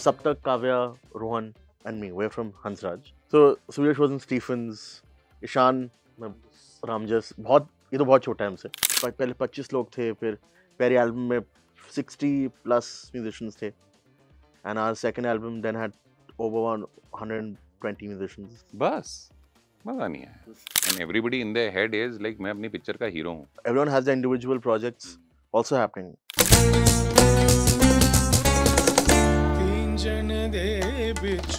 Saptak, Kavya, Rohan, and me. We're from Hansraj. So Suyash was in Stephens, Ishan, Ramjas. ये तो बहुत छोटा है हमसे. पहले 25 लोग थे, फिर पहले एल्बम में 60+ musicians थे, and our second album then had over 120 musicians. बस मजा नहीं आया. And everybody in their head is like मैं अपनी पिक्चर का हीरो हूँ. Everyone has their individual projects also happening. तीन जन दे बिच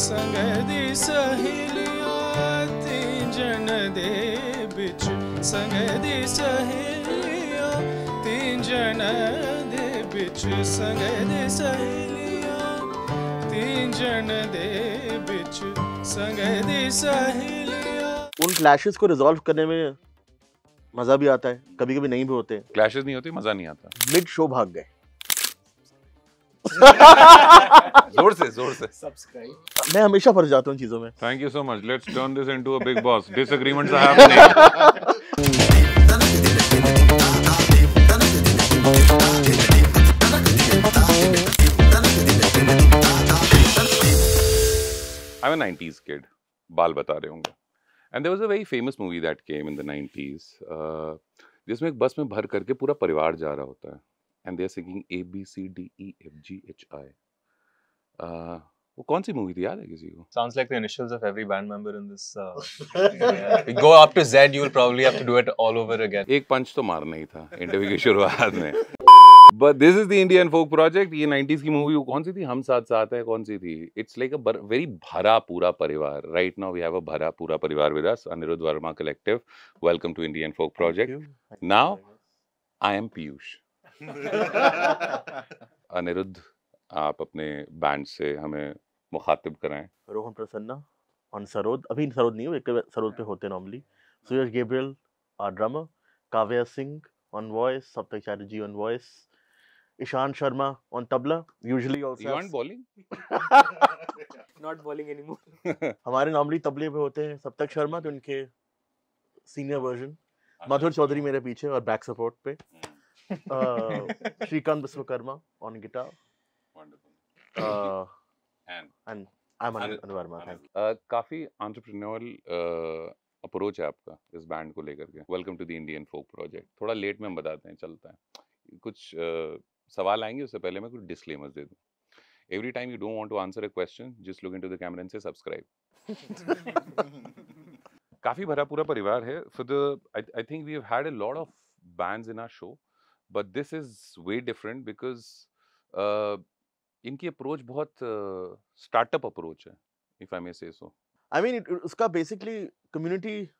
संग दी सहेलियां, तीन जन दे बिच संग दी सहेलियां, तीन जन दे बिच संग दी सहेलियां, तीन जन दे बिच संग दी सहेलियां. उन क्लैशेस को रिजॉल्व करने में मजा भी आता है, कभी कभी नहीं भी होते. क्लैशेस नहीं होते, मजा नहीं आता. मिड शो भाग गए. जोर से सब्सक्राइब. मैं हमेशा फंस जाता हूँ चीजों में. Thank you so much. Let's turn this into a big boss. Disagreements are happening. I'm a 90s kid. बाल बता रहे होंगे. And there was a very famous movie that came in the 90s. जिसमें एक बस में भर करके पूरा परिवार जा रहा होता है. And they are singing A B C D E F G H I. वो कौन सी मूवी थी, याद है किसी को? Sounds like the initials of every band member in this. You go up to Z, you will probably have to do it all over again. एक पंच तो मारना ही था इंटरव्यू की शुरुआत में. But this is the Indian folk project. ये 90s की movie कौन सी थी? हम साथ साथ है, कौन सी थी? It's like a very भरा पूरा परिवार. Right now we have a भरा पूरा परिवार with us, Anirudh Verma Collective. Welcome to Indian folk project. Now I am Piyush. Anirudh, आप अपने बैंड से हमें मुखातिब कराएं. रोहन प्रसन्ना ऑन सरोद. अभी सरोद नहीं हो, एक सरोद पे होते normally. Suyash Gabriel our drummer, Kavya Singh on voice, Saptak Chatterjee on voice, Ishaan Sharma on tabla. Usually also You aren't bowling? Not bowling anymore. हमारे नॉर्मली तबले पे होते हैं सप्तक शर्मा, तो उनके सीनियर वर्जन. मधुर चौधरी मेरे पीछे और बैक सपोर्ट पे. Shrikant Vishwakarma on guitar. Wonderful. And I'm Anirudh Verma. Thank you. काफी एंटरप्रेन्योरल अप्रोच है आपका इस बैंड को लेकर के. Welcome to the Indian folk project. थोड़ा लेट में हम बताते हैं, चलता है. कुछ सवाल आएंगे, उससे पहले मैं कुछ डिस्क्लेमर्स दे दूं. Every time you don't want to answer a question, just look into the camera and say subscribe. काफी भरा पूरा परिवार है. For the I think we have had a lot of bands in our show, but this is way different because इनकी approach बहुत startup approach है, if I may say so. I mean, उसका basically community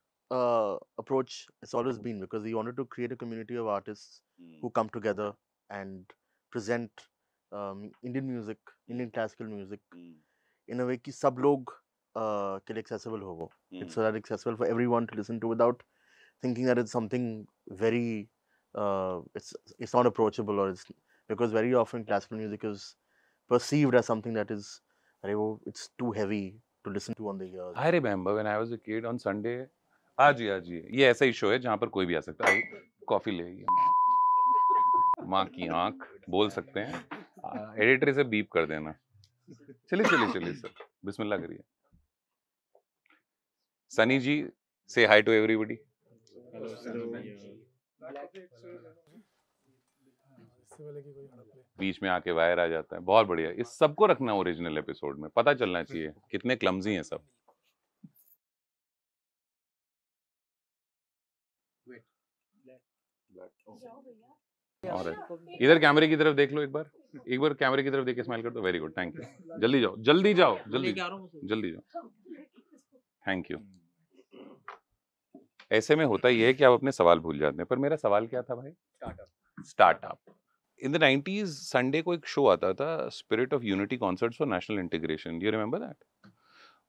approach has always been, because he wanted to create a community of artists who come together and present Indian music, Indian classical music in a way कि सब लोग के लिए accessible हो वो. It's so that accessible for everyone to listen to without thinking that it's something very it's not approachable, or it's because very often classical music is perceived as something that is it's too heavy to listen to on the ears. I remember when I was a kid on Sunday. आज ही ये ऐसा ही show है जहाँ पर कोई भी आ सकता है. कॉफी ले आइए. माँ की आँख बोल सकते हैं. एडिटर से बीप कर देना. चलिए सर, बिस्मिल्लाह करिए. सनी जी, say hi to everybody. बीच में आके वायर आ जाता है. बहुत बढ़िया. इस सबको रखना ओरिजिनल एपिसोड में, पता चलना चाहिए कितने क्लमजी हैं सब. और इधर कैमरे की तरफ देख लो, एक बार कैमरे की तरफ देख के स्माइल कर दो. Very good, thank you. जल्दी जाओ. Thank you. ऐसे में होता ये है कि आप अपने सवाल भूल जाते हैं. पर मेरा सवाल क्या था भाई? Startup. In the 90s Sunday को एक शो आता था, spirit of unity concerts for national integration. Do you remember that?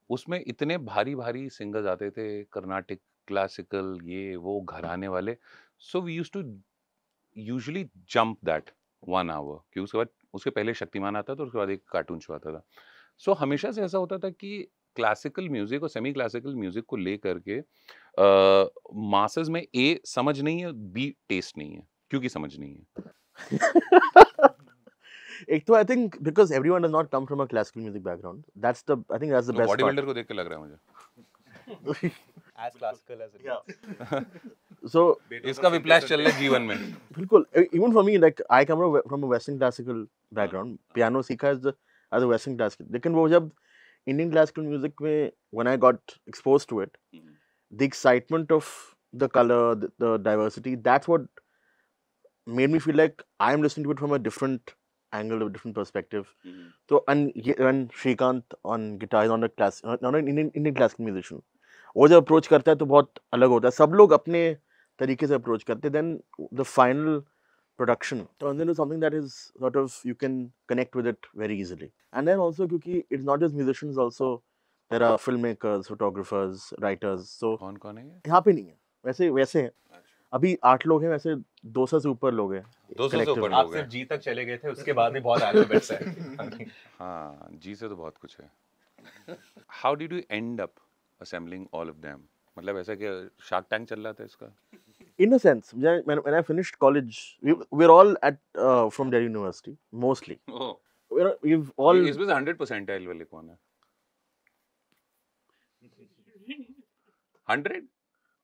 उसमें इतने भारी सिंगर्स आते थे, कर्नाटिक, क्लासिकल, ये वो घराने वाले. So we used to usually jump that 1 hour, कि उसके बाद उसके पहले शक्तिमान आता था, उसके बाद एक कार्टून शो आता था. सो हमेशा से ऐसा होता था कि क्लासिकल म्यूजिक और सेमी क्लासिकल म्यूजिक को लेकर के मासेस में ए समझ नहीं है, बी टेस्ट नहीं है. क्योंकि समझ नहीं है. एक तो I think because everyone does not come from a classical music background. I think that's the तो best बॉडी part. बिल्डर को देख के लग रहा है मुझे. As classical as it is. So इसका विप्लैश चल रहा है जीवन में. बिल्कुल, even for me, like I come from a Western classical background. Piano सीखा as a Western classical. लेकिन वो जब Indian classical music में when I got exposed to it, the excitement of the color, the diversity, that's what made me feel like I'm listening to it from a different angle, a different perspective. So and Srikanth on guitar is not an Indian classical musician. वो जब approach करता है तो बहुत अलग होता है. सब लोग अपने तरीके से approach करते हैं. Then the final production turns into something that is sort of you can connect with it very easily. And then also क्योंकि it's not just musicians, also there are filmmakers, photographers, writers. So कौन है ये? यहाँ पे नहीं है. वैसे हैं. अभी 8 लोग हैं, वैसे 200 से ऊपर लोग हैं. 200 से ऊपर आप लोग सिर्फ हैं. जी तक चले गए थे, उसके बाद भी बहुत alphabets हैं. हाँ, जी से तो बहुत कुछ है. How did you end up assembling all of them? मतलब ऐसा कि Shark Tank चल रहा था इसका? In a sense, when I finished college, we're all at from Delhi University, mostly. Oh. We've all. इसमें 100 percentile वाले कौन है? 100?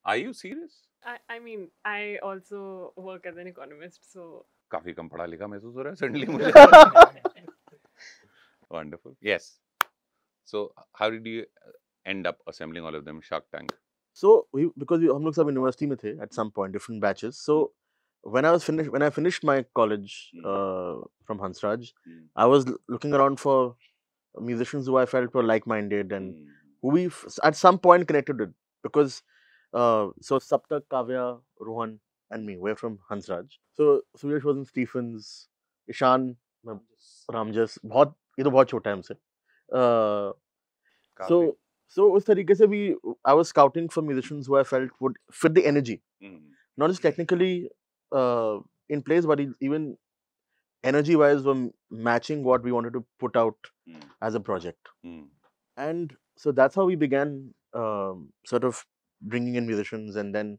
Are you serious? I mean, I also work as an economist, so काफी कम पढ़ा लिखा महसूस हो रहा है suddenly मुझे. Wonderful. Yes. So how did you end up assembling all of them? Shark Tank. So because हम लोग सब university में थे at some point, different batches. So when I finished my college from Hansraj, I was looking around for musicians who I felt were like-minded and who we at some point connected with, because so Saptak, Kavya, Rohan and me, we're from Hansraj. So Suresh was in Stephens, Ishan, Ramjas, ये तो बहुत छोटा है हमसे. So उस तरीके से भी I was scouting for musicians who I felt would fit the energy, not just technically in place, but even energy-wise were matching what we wanted to put out as a project. And so that's how we began sort of bringing in musicians and then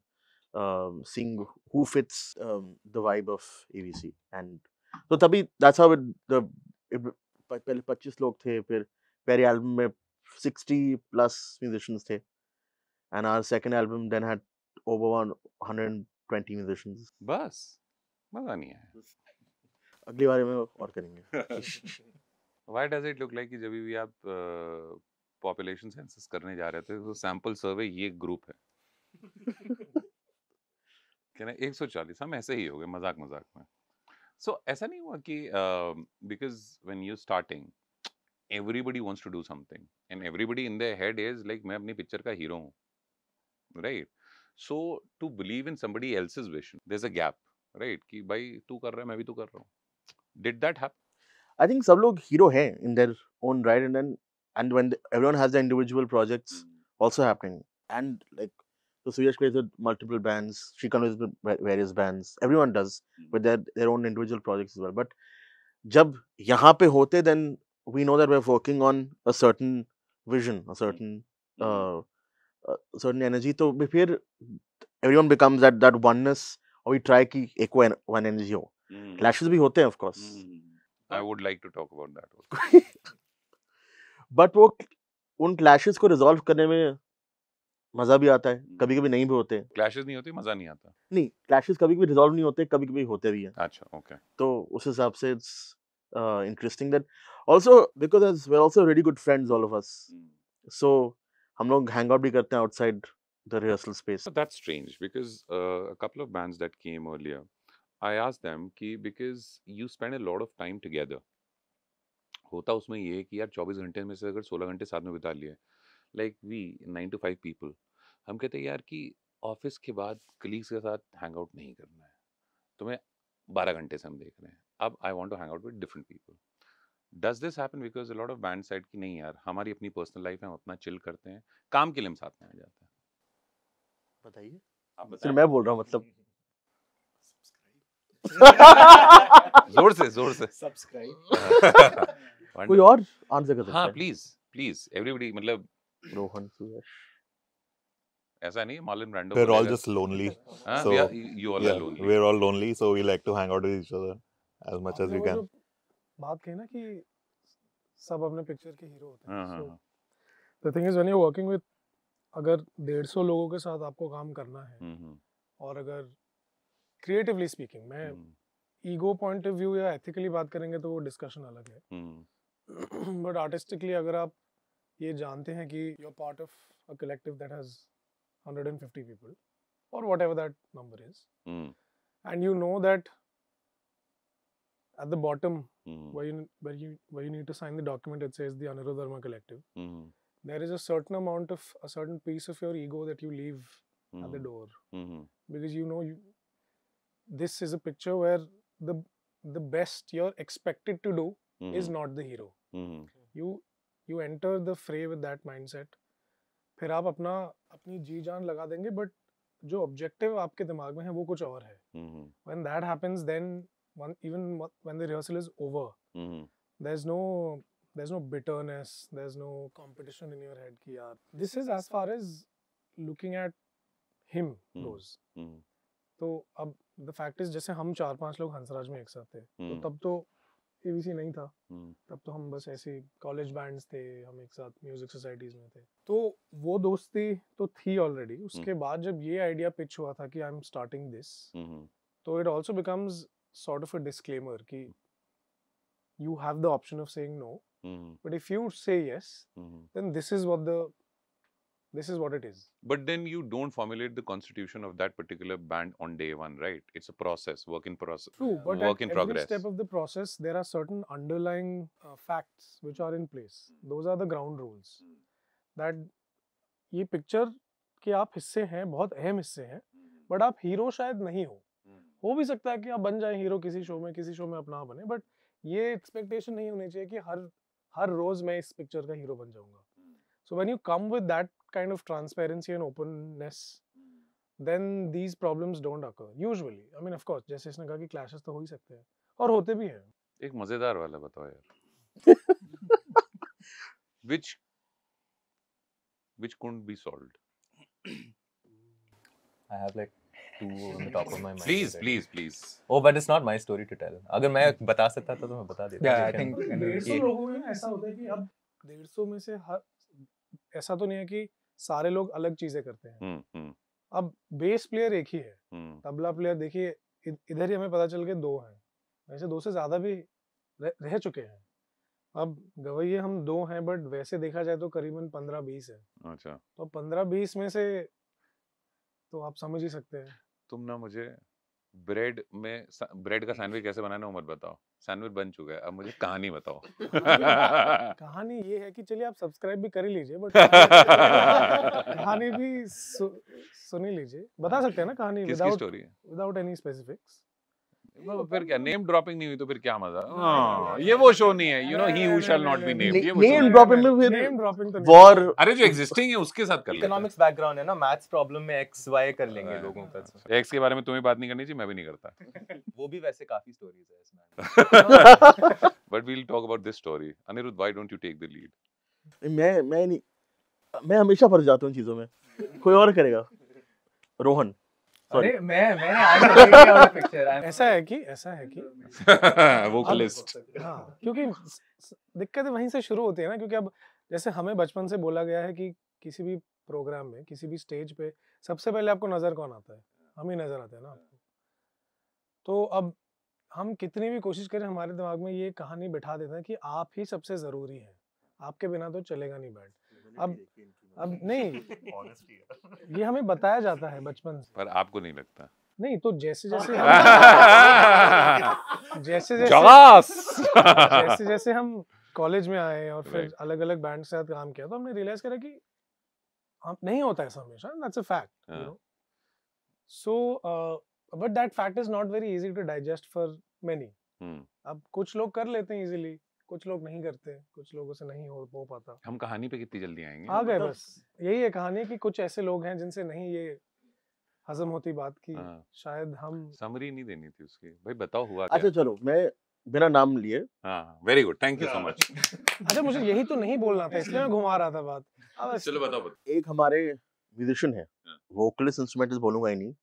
seeing who fits the vibe of AVC. And so तभी that's how पहले 25 लोग थे, फिर पहले album में 60 plus musicians थे, and our second album then had over 120 musicians. बस मजा नहीं आया. अगली बार में और करेंगे. Why does it look like कि जब भी आप population census करने जा रहे थे तो sample survey ये ग्रुप है? क्या ना 140 हम ऐसे ही हो गए मजाक में. So ऐसा नहीं हुआ कि because when you're starting everybody wants to do something and everybody in their head is like मैं अपनी पिक्चर का हीरो हूँ, right? So to believe in somebody else's vision, there's a gap, right? कि भाई तू कर रहा है मैं भी तो कर रहा हूँ. Did that happen? I think सब लोग हीरो हैं in their own right, and when everyone has their individual projects also happening, and like so Suyash plays with multiple bands, Srikanth plays with various bands, everyone does with their own individual projects as well. But जब यहाँ पे होते, then we know that we're working on a certain vision, a certain certain energy. तो फिर everyone becomes that oneness, or we try कि एक one energy हो. Clashes भी होते हैं of course. I would like to talk about that also. But वो उन clashes को resolve करने में मजा भी आता है, कभी-कभी नहीं भी होते. Clashes नहीं होते, मजा नहीं आता. नहीं, clashes कभी-कभी resolve नहीं होते, कभी-कभी होते भी हैं. अच्छा, okay. तो उस हिसाब से it's interesting that also because we're also really good friends, all of us. So हम लोग hang out भी करते हैं outside the rehearsal space. So that's strange because a couple of bands that came earlier, I asked them कि because you spend a lot of time together, होता उसमें ये कि यार 24 घंटे में से अगर 16 घंटे साथ में बिता लिए, like we 9 to 5 people, हम कहते हैं यार कि ऑफिस के बाद कलीग्स के साथ हैंग आउट नहीं करना है, तुम्हें 12 घंटे से हम देख रहे हैं, अब I want to hang out with different people. Does this happen because a lot of bands said कि नहीं यार हमारी अपनी पर्सनल लाइफ है, हम अपना चिल करते हैं, काम के लिए हम साथ में आ जाते हैं? बताइए. आप सिर्फ बताएं. मैं बोल रहा हूँ मतलब. जोर से सब्सक्राइब. कोई और आंसर कर सकता हाँ है. प्लीज एवरीबडी, मतलब रोहन, सुयश. ऐसा नहीं Marlon Brando We're all just lonely. हाँ, So you all are yeah, lonely. we're all lonely, so we like to hang out with each other as much as we can. बात कही ना कि सब अपने पिक्चर के हीरो होते हैं. हाँ, So हाँ, the thing is when you're working with, अगर 150 लोगों के साथ आपको काम करना है हम्म, और अगर क्रिएटिवली स्पीकिंग, मैं ईगो पॉइंट ऑफ व्यू या एथिकली बात करेंगे तो वो डिस्कशन अलग है. बट आर्टिस्टिकली अगर आप ये जानते हैं कि you are part of a collective that has 150 people or whatever that number is, and you know that at the bottom where you need to sign the document, it says the Anirudh Verma Collective. There is a certain piece of your ego that you leave at the door, because you know this is a picture where the best you're expected to do is not the hero. You enter the fray with that mindset. फिर आप अपनी जी जान लगा देंगे, but जो objective आपके दिमाग में है वो कुछ और है. When that happens, then even when the rehearsal is over, there's no bitterness, there's no competition in your head कि यार, this is as far as looking at him goes. तो अब the fact is, जैसे हम 4-5 लोग हंसराज में एक साथ थे, तो तब तो एबीसी नहीं था, तब तो हम बस ऐसे कॉलेज बैंड्स थे, हम एक साथ म्यूजिक सोसाइटीज में थे, तो वो दोस्ती तो थी ऑलरेडी. उसके बाद जब ये आइडिया पिच हुआ था कि आई एम स्टार्टिंग दिस, तो it also becomes sort of a disclaimer कि you have the option of saying no, but if you say yes, then this is what it is. But then you don't formulate the constitution of that particular band on day one, right? It's a process, work in process. True, but work at in every progress. step of the process, there are certain underlying facts which are in place. Those are the ground rules. That ये picture के आप हिस्से हैं, बहुत अहम हिस्से हैं, but आप हीरो शायद नहीं हो भी सकता है कि आप बन जाए हीरो किसी शो में अपना बने, बट ये एक्सपेक्टेशन नहीं होनी चाहिए कि हर रोज मैं इस पिक्चर का हीरो बन जाऊंगा. So when you come with that kind of transparency and openness, then these problems don't occur usually. I mean, of course, जैसे इसने कहा कि clashes तो हो ही सकते हैं और होते भी हैं. एक मजेदार वाला बताओ यार. which couldn't be solved. I have like 2 on the top of my mind. Please. Oh, but it's not my story to tell. अगर मैं बता सकता था तो मैं बता देता. Yeah, I think 150 लोगों में ऐसा होता है कि अब 150 में से ऐसा तो नहीं है कि सारे लोग अलग चीजें करते हैं. अब बेस प्लेयर एक ही है, तबला प्लेयर देखिए इधर ही हमें पता चल के 2 हैं, वैसे 2 से ज्यादा भी रह चुके हैं. अब गवैये हम 2 हैं, बट वैसे देखा जाए तो करीबन 15-20 है. अच्छा, तो 15-20 में से तो आप समझ ही सकते हैं. तुम ना मुझे ब्रेड का सैंडविच कैसे बनाना है वो मत बताओ. सैंडविच बन चुका है, अब मुझे कहानी बताओ. कहानी ये है कि चलिए आप सब्सक्राइब भी कर ही लीजिए, बट कहानी भी सुन ही लीजिए. बता सकते हैं ना कहानी विदाउट एनी स्पेसिफिक्स. फिर क्या नेम ड्रॉपिंग नहीं हुई तो फिर क्या मजा. ये वो शो नहीं है, you know, he who shall not be named. Name dropping में फिर नेम ड्रॉपिंग तो वॉर. अरे जो एग्जिस्टिंग है उसके साथ कर लेते हैं. इकोनॉमिक्स बैकग्राउंड है ना, मैथ्स प्रॉब्लम में एक्स वाई कर लेंगे लोगों का. एक्स के बारे में तुम्हें बात नहीं करनी चाहिए, मैं भी नहीं करता. वो भी वैसे काफी स्टोरीज है इसमें. But we'll talk about this story. Anirudh, why don't you take the lead? मैं हमेशा फंस जाता हूँ चीजों में. कोई और करेगा. रोहन. अरे मैं आज देखा वाला पिक्चर. ऐसा है कि वोकलिस्ट. हाँ, क्योंकि दिक्कत वहीं से शुरू होती है ना, क्योंकि अब जैसे हमें बचपन से बोला गया है कि किसी भी प्रोग्राम में, किसी भी स्टेज पे सबसे पहले आपको नजर कौन आता है? हम ही नजर आते हैं ना आपको. तो अब हम कितनी भी कोशिश करें, हमारे दिमाग में ये कहानी बिठा देते हैं कि आप ही सबसे जरूरी हैं, आपके बिना तो चलेगा नहीं बैंड. अब नहीं, ये हमें बताया जाता है बचपन से. पर आपको नहीं लगता? नहीं, तो जैसे जैसे हम कॉलेज में आए और फिर अलग अलग बैंड के साथ काम किया, तो हमने रियलाइज करा कि हम नहीं होता ऐसा हमेशा. That's a fact, you know. So but that fact is not very easy to digest for many. अब कुछ लोग कर लेते हैं इजीली, कुछ लोग नहीं करते, कुछ लोगों से नहीं हो पाता. हम कहानी पे कितनी जल्दी आएंगे? आ गए बस. यही है कहानी कि कुछ ऐसे लोग हैं जिनसे नहीं ये हजम होती बात की. शायद हम समरी नहीं देनी थी उसकी. भाई बताओ हुआ क्या? अच्छा चलो, मैं बिना नाम लिए. हाँ, very good, thank you so much. अच्छा, मुझे यही तो नहीं बोलना था, इसलिए मैं घुमा रहा था बात. चलो बताओ. एक हमारे म्यूजिशियन है, वोकलिस्ट इंस्ट्रूमेंटलिस्ट बोलूंगा ही नहीं.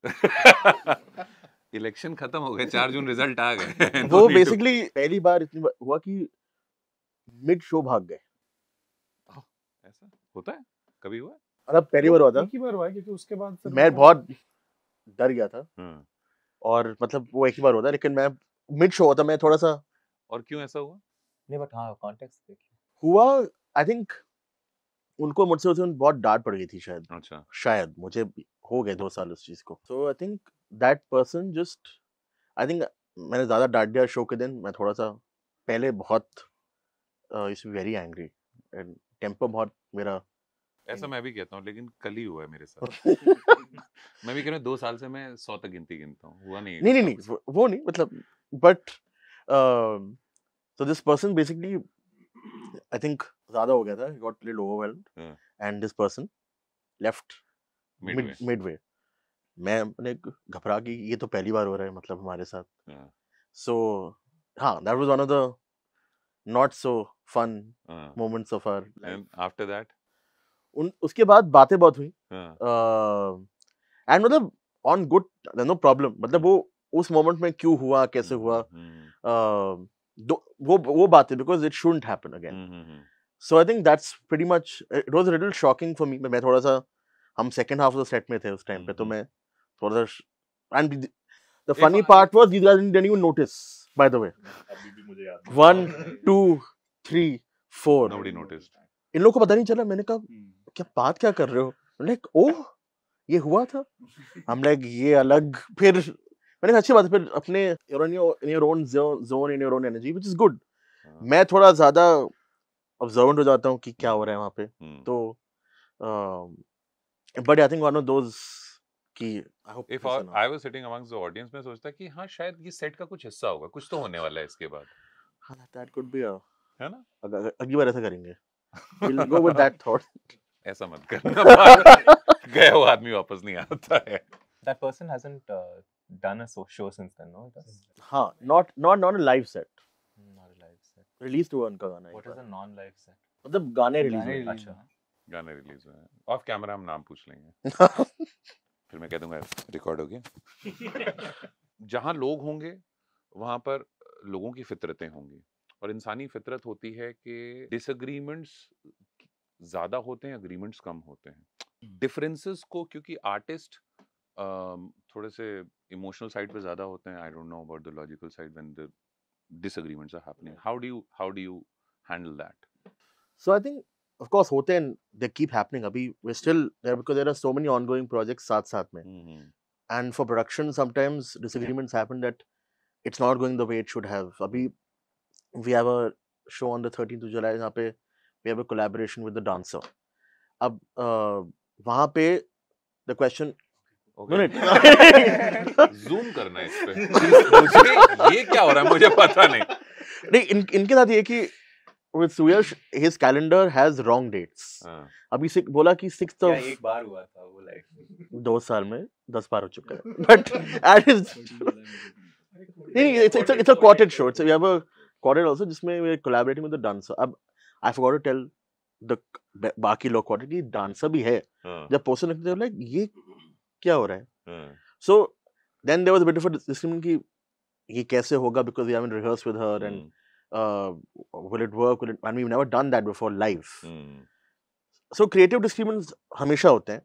इलेक्शन खत्म हो गए, 4 जून रिजल्ट आ गए। वो बेसिकली पहली बार इतनी बार हुआ कि मिड शो भाग गए। ऐसा होता है, कभी हुआ? मतलब पहली बार हुआ था, एक ही बार हुआ है क्योंकि उसके बाद फिर मैं बहुत डर गया था हाँ। और मतलब वो एक ही बार होता, लेकिन मैं मिड शो होता, मैं थोड़ा सा और क्यों ऐसा हुआ? नहीं बट हाँ कॉन्टेक्स्ट देखिए। हुआ। आई थिंक उनको मुझसे उस दिन बहुत डांट पड़ गई थी शायद, अच्छा। शायद मुझे हो गए 2 साल उस चीज को। So I think that person just, I think मैंने ज्यादा डांट दिया शो के दिन। मैं थोड़ा सा पहले बहुत वेरी एंग्री एंड टेम्पर बहुत मेरा। ऐसा मैं भी कहता हूँ, लेकिन कल ही हुआ है मेरे साथ। मैं भी कह रहा हूँ 2 साल से मैं 100 तक गिनती गिनता हूँ, हुआ नहीं है नहीं नहीं इसका नहीं कुछ। वो नहीं, मतलब but so this person basically I think ज़्यादा हो गया था, he got a little overwhelmed हाँ, and this person left midway। midway। मैंने घबरा कि ये तो पहली बार हो रहा है मतलब हमारे साथ। हाँ, So हाँ, that was one of the not so fun हाँ। moments of our life। And after that? उसके बाद बातें बहुत हुई हाँ, एंड मतलब ऑन गुड, नो प्रॉब्लम। मतलब वो उस मोमेंट में क्यों हुआ, कैसे हुआ, वो बातें, because it shouldn't happen again. So I think that's pretty much, it was a little shocking for me. मैं थोड़ा सा, हम second half of the set में थे उस टाइम पे, तो मैं थोड़ा सा, and the funny part was you guys didn't even notice, by the way. अभी भी मुझे याद 1 2 3 4 Nobody noticed। इन लोगों को पता नहीं चला। मैंने कहा क्या बात क्या कर रहे हो, लाइक ओह ये हुआ था, हम लाइक ये अलग। फिर मैंने कहा अच्छी बात है, फिर अपने in your own zone, in your own energy, which is good। मैं थोड़ा ज्यादा ऑब्जर्वेंट हो जाता हूँ कि क्या हो रहा है वहाँ पे, तो but I think one of those कि I hope If I was sitting amongst the audience, मैं सोचता कि हाँ शायद ये सेट का कुछ हिस्सा होगा, कुछ तो होने वाला है इसके बाद, दैट कुड बी, है ना? अगली बार ऐसा करेंगे, we'll go with that thought। ऐसा मत करना, गया वो आदमी वापस नहीं आता है। That person hasn't done a show since then, no? हाँ, not a live set, Not a live set. Release हुआ उनका गाना। What is a non-live set? मतलब गाने रिलीज गाने हुए। release अच्छा। हुए। गाने रिलीज हुए हैं, ऑफ कैमरा हम नाम पूछ लेंगे, फिर मैं कह दूंगा रिकॉर्ड हो गया। जहाँ लोग होंगे वहां पर लोगों की फितरतें होंगी, और इंसानी फितरत होती है कि डिसएग्रीमेंट्स ज्यादा होते हैं, एग्रीमेंट्स कम होते हैं। डिफरेंसेस को, क्योंकि आर्टिस्ट थोड़े से इमोशनल साइड पे ज्यादा होते हैं, I don't know about the logical side when the disagreements are happening, how do you handle that? So I think of course होते हैं, they keep happening। अभी we're still there because there are so many ongoing projects साथ में, and for production sometimes disagreements happen that it's not going the way it should have। अभी we have a show on the 13th of July जहाँ पे we have a collaboration with the dancer। अब वहाँ पे the question zoom करना है इस पे, मुझे ये क्या हो रहा है मुझे पता नहीं। नहीं, इनके साथ ये कि with Suyash his calendar has wrong dates। अभी बोला कि 6th of, एक बार हुआ था वो, like 2 साल में 10 बार हो चुका है, but at his नहीं, it's a quartet show, we have a quartet also जिसमें we're collaborating with the dancer। अब I forgot to tell the बाकी लोग quartet की dancer भी है, जब पोस्टर लिखते थे लाइक ये क्या हो रहा है। So then there was a bit of a disagreement कि ये कैसे होगा, because we haven't rehearsed with her and will it work, and we've never done that before live। So creative disagreements हमेशा होते हैं।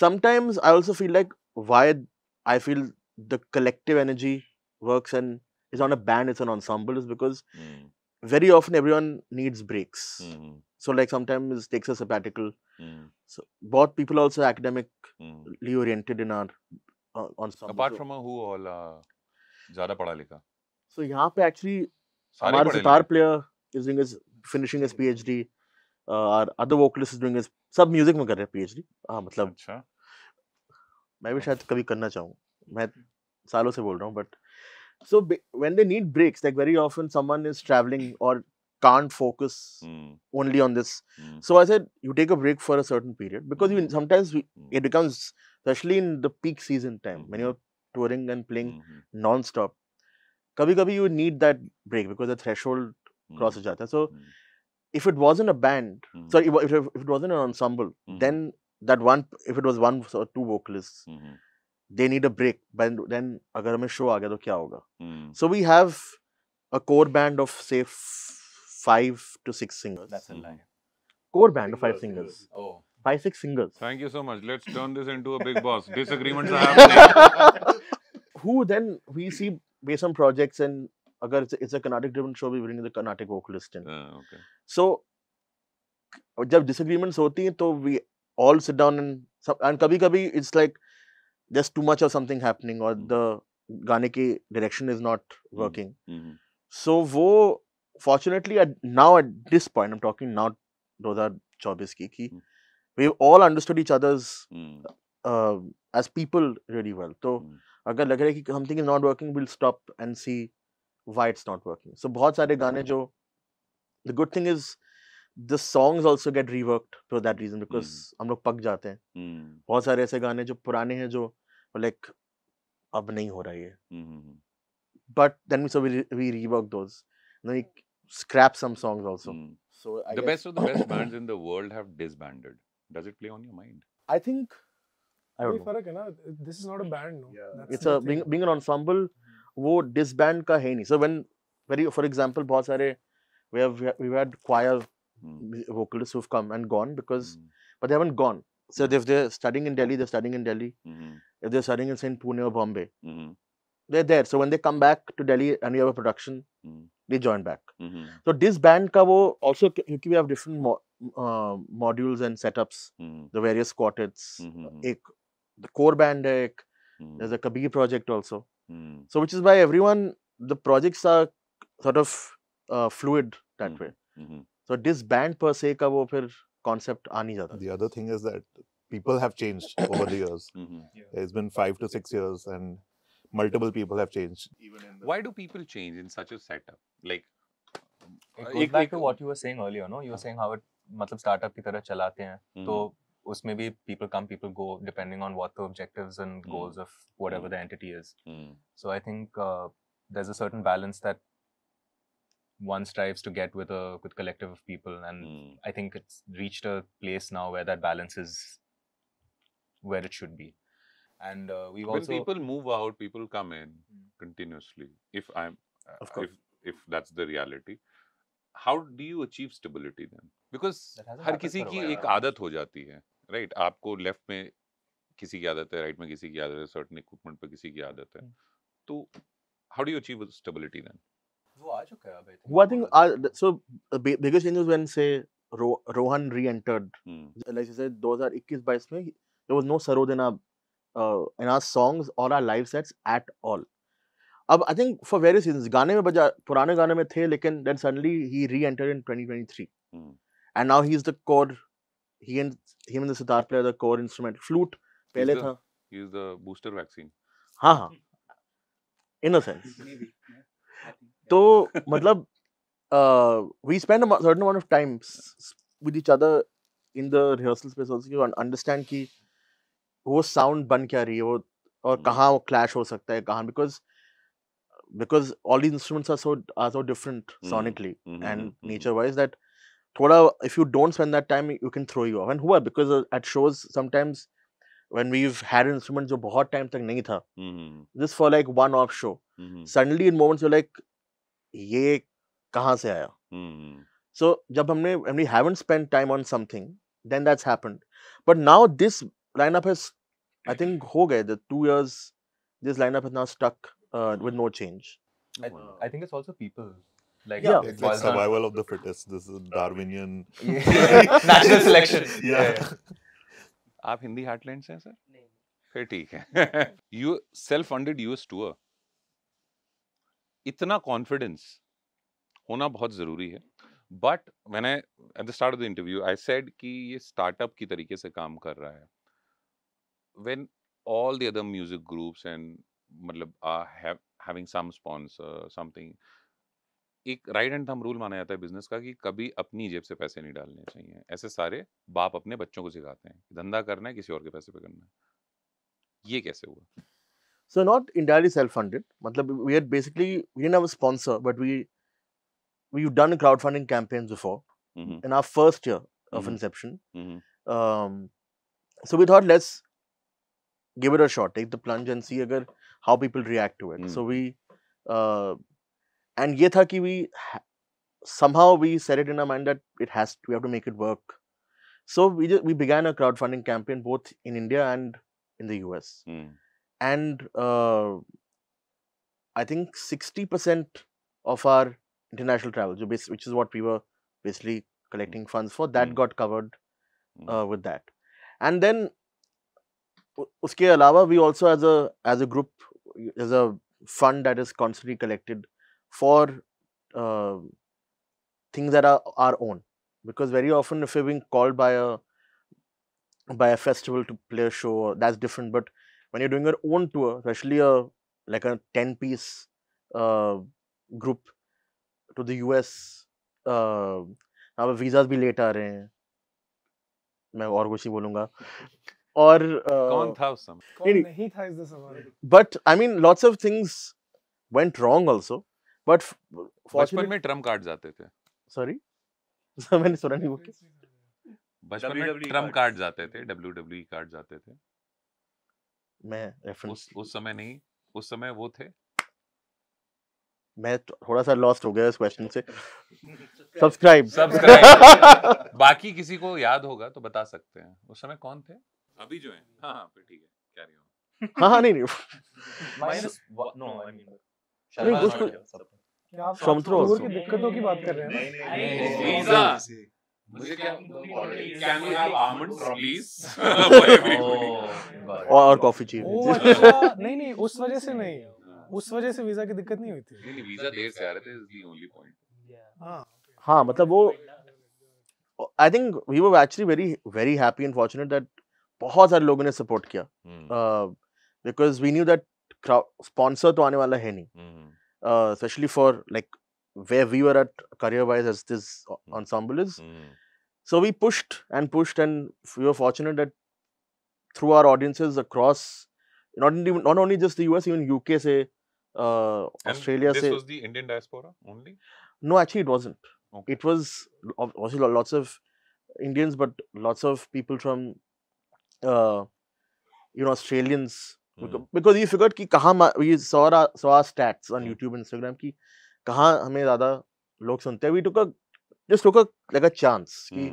Sometimes I also feel like why I feel the collective energy works and is not a band, it's an ensemble, is because very often everyone needs breaks। So like sometimes it takes a sabbatical। So both people also academically oriented in our ensemble। Apart from who all ज़्यादा पढ़ा लिखा? So यहाँ पे actually सारे हमारा पढ़े सितार लिखे? player is doing his finishing his PhD। our other vocalist is doing his, सब म्यूजिक में कर रहे हैं PhD। हाँ मतलब अच्छा, मैं भी शायद कभी करना चाहूँ, मैं सालों से बोल रहा हूँ। but so when they need breaks, like very often someone is traveling or can't focus only on this। So I said you take a break for a certain period, because you sometimes it becomes, especially in the peak season time when you're touring and playing non-stop, कभी-कभी you need that break because the threshold cross हो जाता है। So if it wasn't a band, sorry, if it wasn't an ensemble, then that one, if it was one or two vocalists, they need a break, but then अगर हमें show आ गया तो क्या होगा? Hmm. So we have a core band of say 5 to 6 singers. That's a lie. Core band of 5 singers. Oh. 5-6 singers. Thank you so much. Let's turn this into a big boss. Disagreements are happening. Who then we see based on projects, and agar it's a Carnatic driven show, we bring the Carnatic vocalist in. Okay. So जब disagreements होती हैं तो we all sit down and कभी-कभी it's like there's too much of something happening or the गाने की direction is not working. Mhm. So वो fortunately now at this point I'm talking now 2024 की we all understood each other's as people really well. तो अगर लग रहा है कि something is not working, we'll stop and see why it's not working. So बहुत सारे गाने जो the good thing is the songs also get reworked for that reason because हम लोग पक जाते हैं. बहुत सारे ऐसे गाने जो पुराने हैं जो like अब नहीं हो रहा है. But then we rework those. Then we scrap some songs also. So I The guess, best of the best bands in the world have disbanded. Does it play on your mind? I think I don't वही know. फर्क है ना, this is not a band, no. That's It's the a thing. being an ensemble. वो disband का है नहीं. So when for example बहुत सारे we've had choir vocalists who've come and gone because but they haven't gone. So if they're studying in Delhi, they're studying in Delhi. If they're studying in say Pune or Bombay, they're there. So when they come back to Delhi and we have a production, they join back. So disband का वो also क्योंकि we have different modules and setups, the various quartets. The core band है एक, there's a Kabir project also. So which is why the projects are sort of fluid that way. So disband per se का वो फिर concept आ नहीं जाता. The other thing is that people have changed over the years. It's been 5 to 6 years and multiple people have changed. Why do people change in such a setup? Like, It goes back to what you were saying earlier, no? You were saying how it मतलब startup की तरह चलाते हैं, तो उसमें भी people come, people go, depending on what the objectives and goals of whatever the entity is. So I think there's a certain balance that one strives to get with a collective of people, and I think it's reached a place now where that balance is where it should be. And we've when also people move out, people come in continuously. If that's the reality, how do you achieve stability then? Because हर किसी की एक आदत हो जाती है, right? आपको left में किसी की आदत है, right में किसी की आदत है, certain equipment पे किसी की आदत है. तो how do you achieve stability then? वो आ चुका है अब, I think. Well, I think so. The biggest change was when say Rohan re-entered. Like I said, 2021-22 में there was no Sarod in our songs or our live sets at all. अब I think for various reasons गाने में बजा पुराने गाने में थे, लेकिन then suddenly he re-entered in 2023 and now he's the core. Him and the sitar player, the core instrument. Flute पहले था. He's the booster vaccine. हाँ in a sense. तो मतलब we spend a certain amount of time with each other in the rehearsal space also to understand कि वो sound बन क्या रही है, वो और कहाँ वो clash हो सकता है, कहाँ, because all these instruments are so different sonically and nature wise that थोड़ा if you don't spend that time you can throw you off. And हुआ because at shows sometimes when we've had an instrument जो बहुत time तक नहीं था, just for like one off show, suddenly in moments you're like ये कहाँ से आया? So जब when we haven't spent time on something, then that's happened. But now this lineup has, I think हो गए the 2 years, this lineup is now stuck with no change. I think it's also people. Like, Yeah. It's like survival of the fittest. This is Darwinian. natural selection. Yeah. आप Hindi heartlands हैं sir? नहीं. फिर ठीक है. You self-funded US tour. इतना confidence होना बहुत जरूरी है. But when at the start of the interview I said कि ये startup की तरीके से काम कर रहा है. When all the other music groups and मतलब having some sponsor something, एक राइट एंड थंब रूल माना जाता है बिजनेस का कि कभी अपनी जेब से पैसे नहीं डालने चाहिए. ऐसे सारे बाप अपने बच्चों को सिखाते हैं धंधा करना है किसी और के पैसे पे करना है. ये कैसे हुआ? So not entirely self-funded. मतलब we didn't have a sponsor, but we've done crowdfunding campaigns before in our first year of inception. So we thought let's give it a shot, take the plunge and see agar how people react to it. So we and ye tha ki somehow we set it in our mind that we have to make it work. So we began a crowdfunding campaign both in India and in the US. And I think 60% of our international travel, which is what we were basically collecting funds for, that got covered with that. And then uske alawa, we also as a group, as a fund that is constantly collected for things that are our own, because very often if you're being called by a festival to play a show, that's different. But when you're doing your own tour, especially like a 10-piece group to the US, अब visas भी late आ रहे हैं, मैं और कुछ ही बोलूँगा. और कौन था उस समय? कौन नहीं था इस सवाल? But I mean, lots of things went wrong also. But बचपन में ट्रम्प कार्ड जाते थे. Sorry, मैंने सुना नहीं वो. बचपन में ट्रम्प कार्ड जाते थे, WWE कार्ड जाते थे. मैं रेफरेंस उस समय नहीं, उस समय वो थे. मैं थोड़ा सा लॉस्ट हो गया इस क्वेश्चन से. सब्सक्राइब. बाकी किसी को याद होगा तो बता सकते हैं. उस समय कौन थे? अभी जो हैं. हाँ फिर ठीक है. Carry on. हाँ नहीं. Minus no, I mean. नहीं उसको क्या आप Shamtro टूर की दिक्कतों की बात कर रहे हैं ना? नहीं, वीजा. मुझे क्या? Can we have almonds please? और कॉफी चाहिए. ओ अच्छा, नहीं उस वजह से नहीं, उस वजह से वीजा की दिक्कत नहीं हुई थी. नहीं वीजा देर से आ रहे थे, is the only point. हाँ मतलब वो I think we were actually very very happy and fortunate that बहुत सारे लोगों ने सपोर्ट किया, because we knew that sponsor तो आने वाला है नहीं, especially for like where we were at career wise as this ensemble is. So we pushed and we were fortunate that through our audiences across not only just the US, even UK say, Australia this say. This was the Indian diaspora only? No, actually it wasn't. Okay. It was also lots of Indians, but lots of people from Australians, because we figured कि कहाँ we saw our stats on YouTube, Instagram कि कहाँ हमें ज़्यादा लोग सुनते हैं. We just took like a chance कि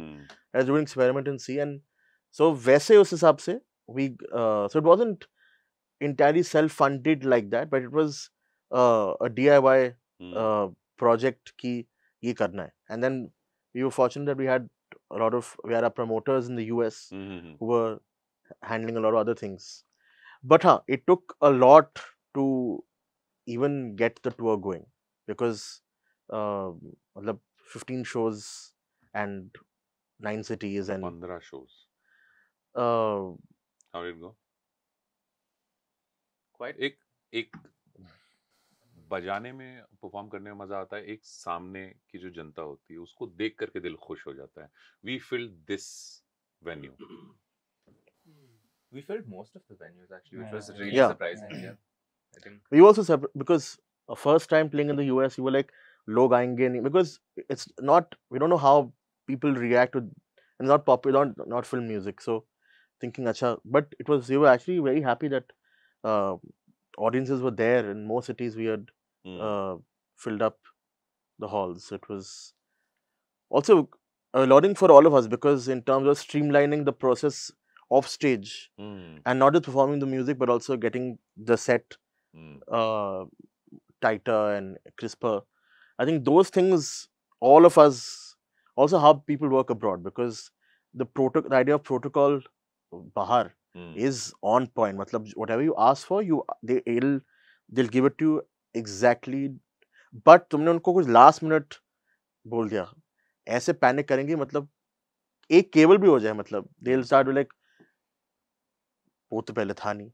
let's do an experiment and see. And so वैसे उस हिसाब से we so it wasn't entirely self-funded like that, but it was a DIY project कि ये करना है. And then we were fortunate that we had our promoters in the US who were handling a lot of other things. But it took a lot to even get the tour going, because 15 shows and 9 cities and 15 shows. How did it go? Quite. एक बजाने में, perform करने में मजा आता है. एक सामने की जो जनता होती है उसको देख करके दिल खुश हो जाता है. We filled this venue. We filled most of the venues actually, which was really surprising. Yeah. I think we also because first time playing in the US, you were like log aayenge nahi, because it's not, we don't know how people react to, and not popular, not film music. So thinking acha, but we were actually very happy that audiences were there. In most cities we had filled up the halls. It was also learning for all of us, because in terms of streamlining the process off stage, and not just performing the music but also getting the set tighter and crisper. I think those things, all of us, also how people work abroad, because the idea of protocol bahar is on point. Matlab, whatever you ask for, they'll give it to you exactly. But तुमने उनको कुछ last minute बोल दिया, ऐसे panic करेंगे, मतलब एक cable भी हो जाए, मतलब they'll start with like वो तो पहले था नहीं.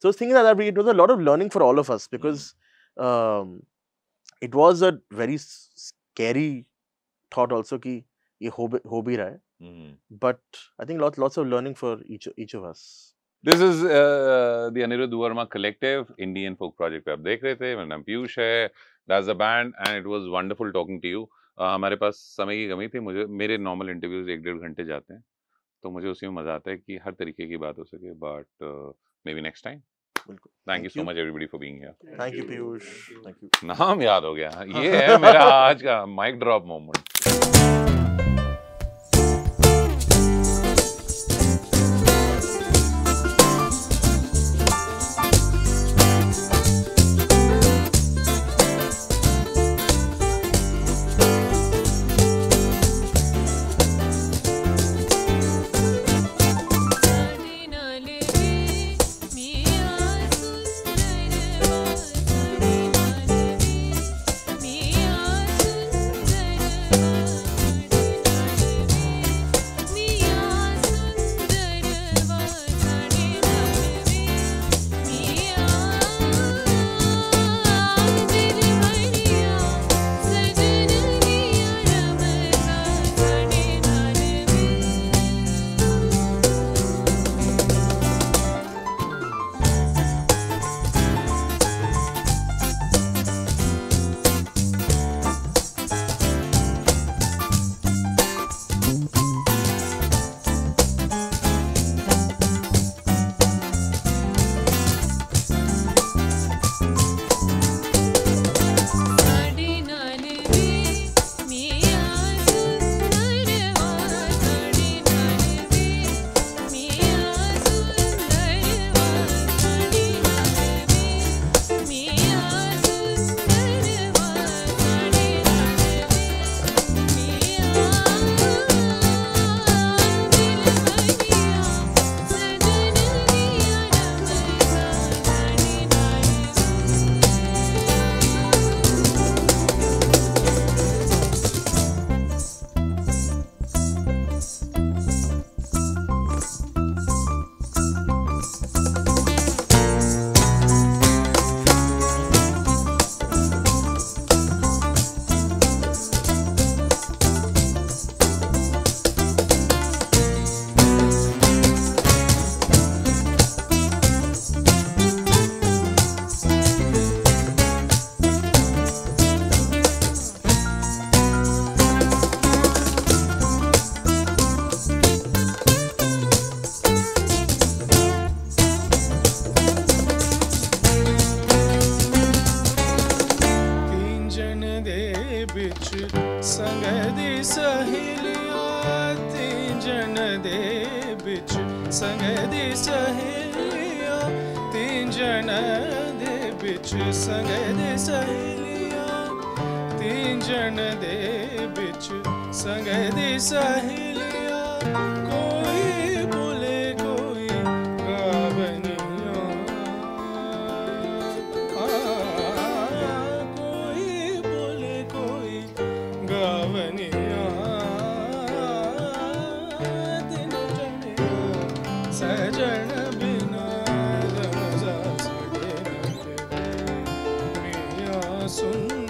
So thinking that it was a lot of learning for all of us, because it was a very scary thought also कि ये हो भी रहा है. But I think lots of learning for each of us. This is the Anirudh Verma Collective Indian Folk Project पे आप देख रहे थे. मेरा नाम पीयूष है. That's the band and it was wonderful talking to you. हमारे पास समय की कमी थी. मेरे नॉर्मल इंटरव्यूज 1-1.5 घंटे जाते हैं, तो मुझे उसी में मजा आता है कि हर तरीके की बात हो सके. But maybe next time. बिल्कुल. Thank you so much everybody for being here. Thank you Piyush. Thank you. नाम याद हो गया. ये है मेरा आज का mic drop moment. सुन